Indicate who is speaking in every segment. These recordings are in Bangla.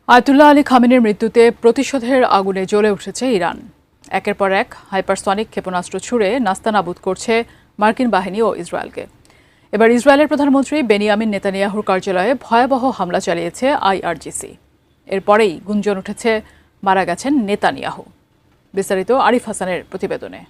Speaker 1: আয়াতুল্লাহ আলী খামেনির মৃত্যুতে প্রতিশোধের আগুনে জ্বলে উঠেছে ইরান। একের পর এক হাইপারসনিক ক্ষেপণাস্ত্র ছুড়ে নাস্তানাবুদ করছে মার্কিন বাহিনী ও ইসরায়েলকে। এবার ইসরায়েলের প্রধানমন্ত্রী বেনিয়ামিন নেতানিয়াহুর কার্যালয়ে ভয়াবহ হামলা চালিয়েছে আইআরজিসি। এরপরেই গুঞ্জন উঠেছে মারা গেছেন নেতানিয়াহু। বিস্তারিত আরিফ হাসানের প্রতিবেদনে।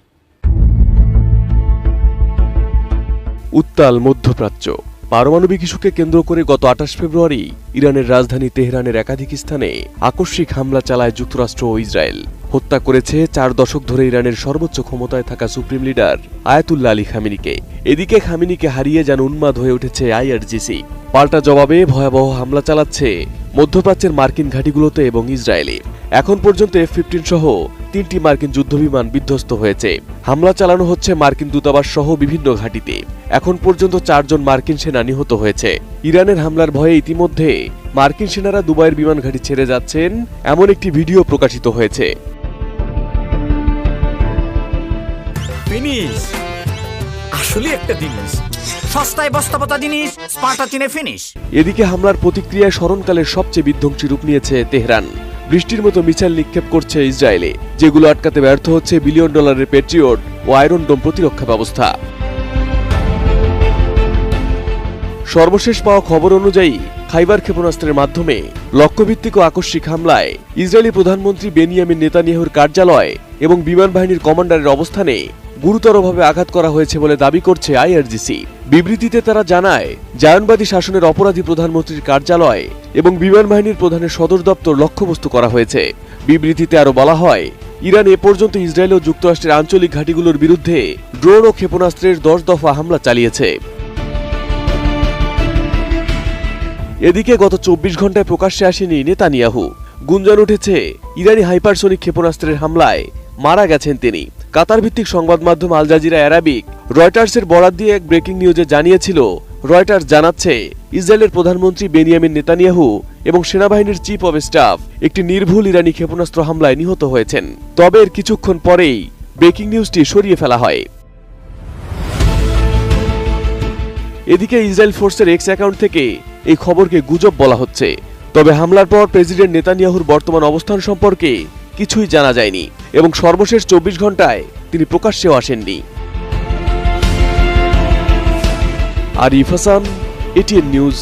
Speaker 2: উত্তাল মধ্যপ্রাচ্য। পারমাণবিক ইস্যুকে কেন্দ্র করে গত ২৮ ফেব্রুয়ারি ইরানের রাজধানী তেহরানের একাধিক স্থানে আকস্মিক হামলা চালায় যুক্তরাষ্ট্র ও ইসরায়েল। হত্যা করেছে ৪ দশক ধরে ইরানের সর্বোচ্চ ক্ষমতায় থাকা সুপ্রিম লিডার আয়াতুল্লাহ আলী খামেনিকে। এদিকে খামেনিকে হারিয়ে যেন উন্মাদ হয়ে উঠেছে আইআরজিসি। পাল্টা জবাবে ভয়াবহ হামলা চালাচ্ছে মধ্যপ্রাচ্যের মার্কিন ঘাঁটিগুলোতে এবং ইসরায়েলে। এখন পর্যন্ত F-15 সহ ৩টি মার্কিন যুদ্ধবিমান বিধ্বস্ত হয়েছে। হামলা চালানো হচ্ছে মার্কিন দূতাবাস সহ বিভিন্ন ঘাঁটিতে। এখন পর্যন্ত ৪ জন মার্কিন সেনা নিহত হয়েছে। ইরানের হামলার ভয়ে ইতিমধ্যে মার্কিন সেনারা দুবাইয়ের বিমান ঘাঁটি ছেড়ে যাচ্ছেন, এমন একটি ভিডিও প্রকাশিত হয়েছে।
Speaker 3: ফিনিশ আসলে একটা জিনিস, সস্তায় বস্তাপতা জিনিস, স্পার্টাচিনে ফিনিশ।
Speaker 2: এদিকে হামলার প্রতিক্রিয়ায় স্মরণকালের সবচেয়ে বিধ্বংসী রূপ নিয়েছে তেহরান। বৃষ্টির মতো মিসাইল নিক্ষেপ করছে ইসরায়েলে, যেগুলো আটকাতে ব্যর্থ হচ্ছে বিলিয়ন ডলারের পেট্রিয়ট ও আয়রন ডোম প্রতিরক্ষা ব্যবস্থা। সর্বশেষ পাওয়া খবর অনুযায়ী খাইবার ক্ষেপণাস্ত্রের মাধ্যমে লক্ষ্যভিত্তিক ও আকস্মিক হামলায় ইসরায়েলি প্রধানমন্ত্রী বেনিয়ামিন নেতানিয়াহুর কার্যালয় এবং বিমান বাহিনীর কমান্ডারের অবস্থানে গুরুতরভাবে আঘাত করা হয়েছে বলে দাবি করছে আইআরজিসি। বিবৃতিতে তারা জানায়, জায়নবাদী শাসনের অপরাধী প্রধানমন্ত্রীর কার্যালয় এবং বিমান বাহিনীর প্রধানের সদর দপ্তর লক্ষ্যবস্তু করা হয়েছে। বিবৃতিতে আরও বলা হয়, ইরান এ পর্যন্ত ইসরায়েল ও যুক্তরাষ্ট্রের আঞ্চলিক ঘাঁটিগুলোর বিরুদ্ধে ড্রোন ও ক্ষেপণাস্ত্রের ১০ দফা হামলা চালিয়েছে। এদিকে গত ২৪ ঘন্টায় প্রকাশ্যে আসেনি নেতানিয়াহু। গুঞ্জন উঠেছে ইরানি হাইপারসনিক ক্ষেপণাস্ত্রের হামলায় মারা গেছেন তিনি। কাতার ভিত্তিক সংবাদ মাধ্যম আল জাজিরা অ্যারাবিক রয়টার্সের বরাত দিয়ে এক ব্রেকিং নিউজে জানিয়েছিল, রয়টার্স জানাচ্ছে ইসরায়েলের প্রধানমন্ত্রী বেনিয়ামিন নেতানিয়াহু এবং সেনাবাহিনীর চিফ অব স্টাফ একটি নির্ভুল ইরানি ক্ষেপণাস্ত্র হামলায় নিহত হয়েছেন। তবে এর কিছুক্ষণ পরেই ব্রেকিং নিউজটি সরিয়ে ফেলা হয়। এদিকে ইসরায়েল ফোর্সের এক্স অ্যাকাউন্ট থেকে এই খবরকে গুজব বলা হচ্ছে। তবে হামলার পর প্রেসিডেন্ট নেতানিয়াহুর বর্তমান অবস্থান সম্পর্কে কিছুই জানা যায়নি এবং সর্বশেষ ২৪ ঘন্টায় তিনি প্রকাশ্যেও আসেননি। Arif Hasan, ATN news.